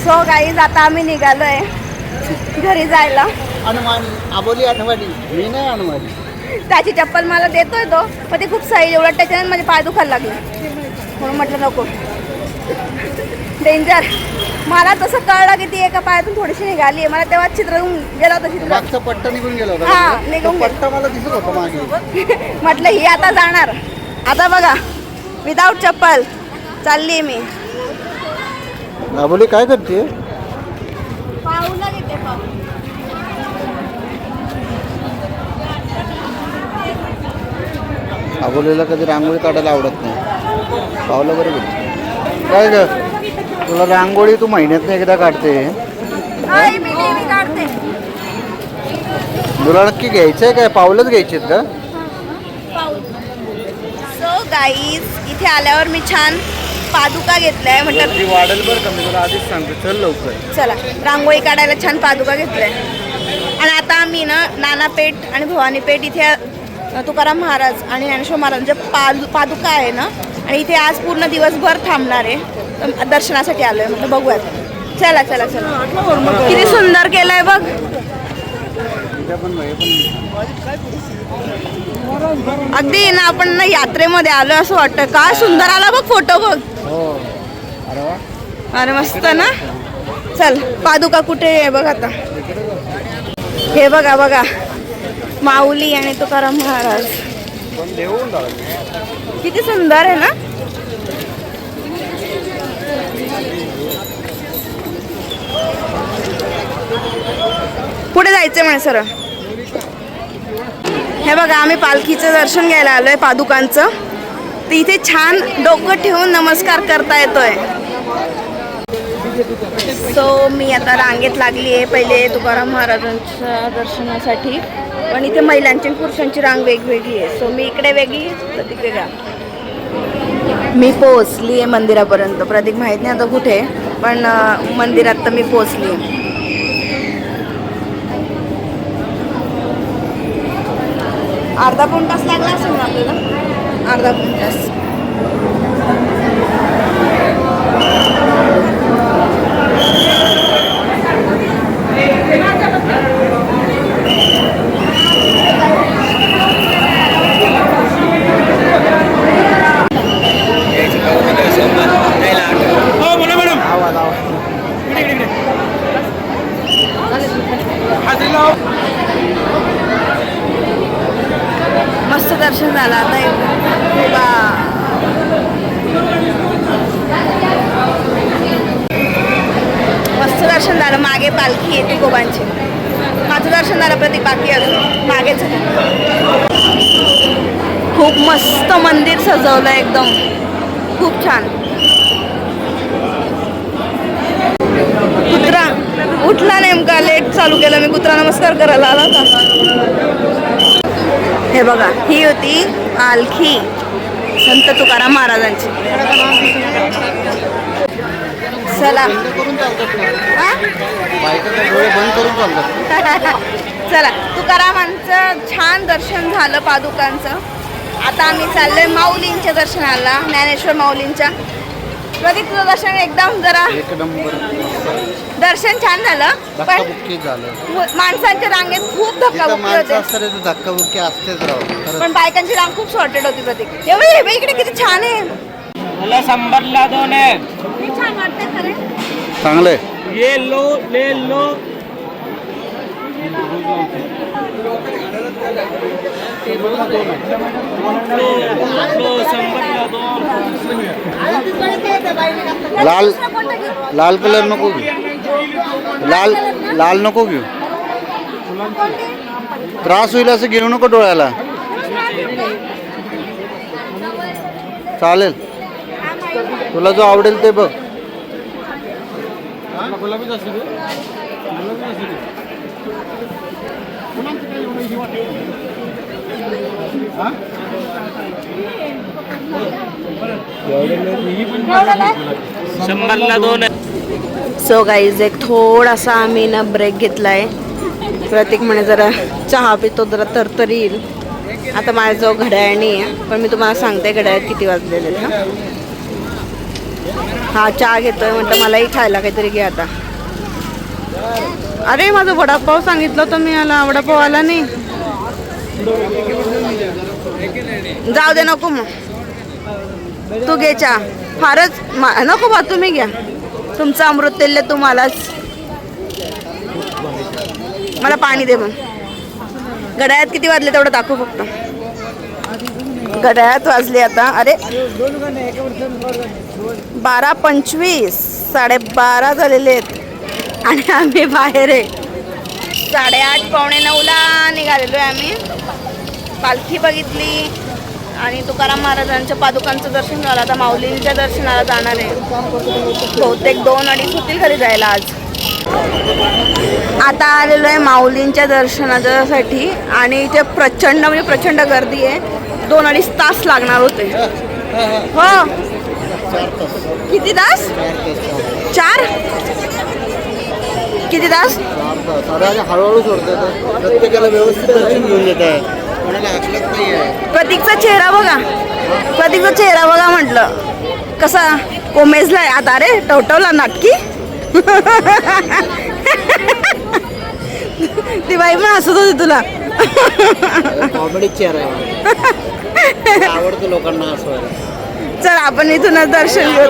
So guys आता आम्ही निघालोय घरी जायला. आबोली आठवणी मी नाही आणवाडी. त्याची चप्पल मला देतोय तो, पण ते खूप सही एवढं त्याच्याने माझे पाय दुखायला लागले म्हणून म्हटलं नको, डेंजर. मला तसं कळलं की ती एका पायातून थोडीशी निघाली. मला तेव्हा चित्र गेला होता, चित्र मागचा पट्टा निघून गेला होता. हा निघून पट्टा मला दिसत होता मागे. म्हटलं ही आता जाणार. आता बघा विदाऊट चप्पल चालली मी. आबोली काय करते? पाऊला घेते पाऊ. आबोलीला कधी रांगोळी काढायला आवडत नाही. पावलं बरं घेते. काय ग तुला रांगोळी तू महिन्यात एकदा काढते? मी नेहमी काढते. तुला नक्की घ्यायचंय काय? पावलंच घ्यायचेत का? सो गाईज इथे आल्यावर मी छान पादुका घेतलाय. म्हटलं वाढेल बरं का, मी तुला आधीच सांगतो. चल लवकर. चला रांगोळी काढायला छान पादुका घेतलाय. आणि आता आम्ही ना नानापेठ आणि भवानीपेठ इथे तुकाराम महाराज आणि ज्ञानेश्वर महाराजांच्या पादुका आहे ना, आणि इथे आज पूर्ण दिवसभर थांबणार आहे. दर्शनासाठी आलोय. म्हटलं बघूयात. चला चला चला. किती सुंदर केलंय बघ. अगदी ना आपण ना यात्रेमध्ये आलो असं वाटतं. काय सुंदर आला बघ फोटो बघ. अरे मस्त ना. चल पादुका कुठे आहे बघ आता. हे बघा बघा माऊली आणि तुकाराम महाराज किती सुंदर आहे ना. पुढे जायचंय म्हणे सर. हे बघा आम्ही पालखीचं दर्शन घ्यायला आलोय पादुकांचं. तर इथे छान डोकं ठेवून नमस्कार करता येतोय. सो मी आता रांगेत लागली आहे पहिले तुकाराम महाराजांच्या दर्शनासाठी. पण इथे महिलांची आणि पुरुषांची रांग वेगवेगळी आहे. सो मी इकडे वेगळी तर तिकडे वेगळा. मी पोहोचली आहे मंदिरापर्यंत. प्रतीक माहीत नाही आता कुठे, पण मंदिरात तर मी पोहोचली आहे. अर्धा पाऊण तास लागला असेल ना आपल्याला. अर्धा पाऊण तास. मस्त दर्शन झालं. आता मस्त दर्शन झालं. मागे पालखी येते गोबांची. माझं दर्शन झालं, प्रतीक बाकी अजून मागेच. खूप मस्त मंदिर सजवलं एकदम. खूप छान. कुत्रा उठला नेमका. लेट चालू केलं मी. कुत्रा नमस्कार करायला आला होता. हे बघा ही होती पालखी संत तुकाराम महाराजांची. चला चला तुकारामांचं छान दर्शन झालं पादुकांचं. आता आम्ही चाललोय माऊलींच्या दर्शनाला, ज्ञानेश्वर माऊलींच्या. प्रदीप तुझं दर्शन एकदम जरा दर्शन छान झालं, पण माणसांच्या रांगेत खूप धक्काबुक्की होते. धक्काबुक्की असतेच राव. पण बायकांची रांग खूप शॉर्टेड होती. प्रतीक हे इकडे किती छान आहे. मला संबरला दोन आहे. छान वाटतंय खरे. चांगलं आहे. ये लो ले लो. लाल लाल कलर नको घेऊ. लाल नको घेऊ. त्रास होईल असं घेऊ नको डोळ्याला. चालेल तुला जो आवडेल ते बघ. संबरला दोन. सो गाईज एक थोडासा आम्ही ना ब्रेक घेतलाय. प्रतीक म्हणे जरा चहा पितो, जरा तरतरी येईल. आता माझ्याजवळ घड्याळ नाही आहे, पण मी तुम्हाला सांगते घड्याळ किती वाजलेले आहेत. हा चहा घेतोय, म्हटलं मलाही खायला काहीतरी घे आता. अरे माझा वडापाव सांगितलं होतं मी, याला वडापाव आला नाही. जाऊ दे, नको मग तू घे चहा. फारच नको बा, तुम्ही घ्या. तुमचं अमृत तेल तुम्हालाच. मला पाणी दे मग. घड्याळात किती वाजले तेवढं दाखवू फक्त. घड्याळात वाजले आता, अरे 12:25, 12:30 झालेले आहेत आणि आम्ही बाहेर आहे. 8:30 8:45 निघालेलो आहे आम्ही. पालखी बघितली आणि तुकाराम महाराजांच्या पादुकांचं दर्शन झालं. आता माऊलींच्या दर्शनाला जाणार आहे. बहुतेक 2-2:30 होतील घरी जायला आज. आता आलेलो आहे माऊलींच्या दर्शनासाठी आणि इथे प्रचंड म्हणजे प्रचंड गर्दी आहे. 2-2.5 तास लागणार होते. हो, किती तास? 4. किती तास? हळूहळू सोडतात, प्रत्येकाला व्यवस्थित दर्शन घेऊन देत आहे, कोणाला हाकलत नाही आहे. प्रतीकचा चेहरा बघा, प्रतीकचा चेहरा बघा म्हटलं कसा कोमेजलाय आता. रे टवटवला नाटकी. ती बाई पण हसत होती तुला. कॉमेडी चेहरा आहे, आवडतं लोकांना हसवायला. चल आपण इथूनच दर्शन घेऊ.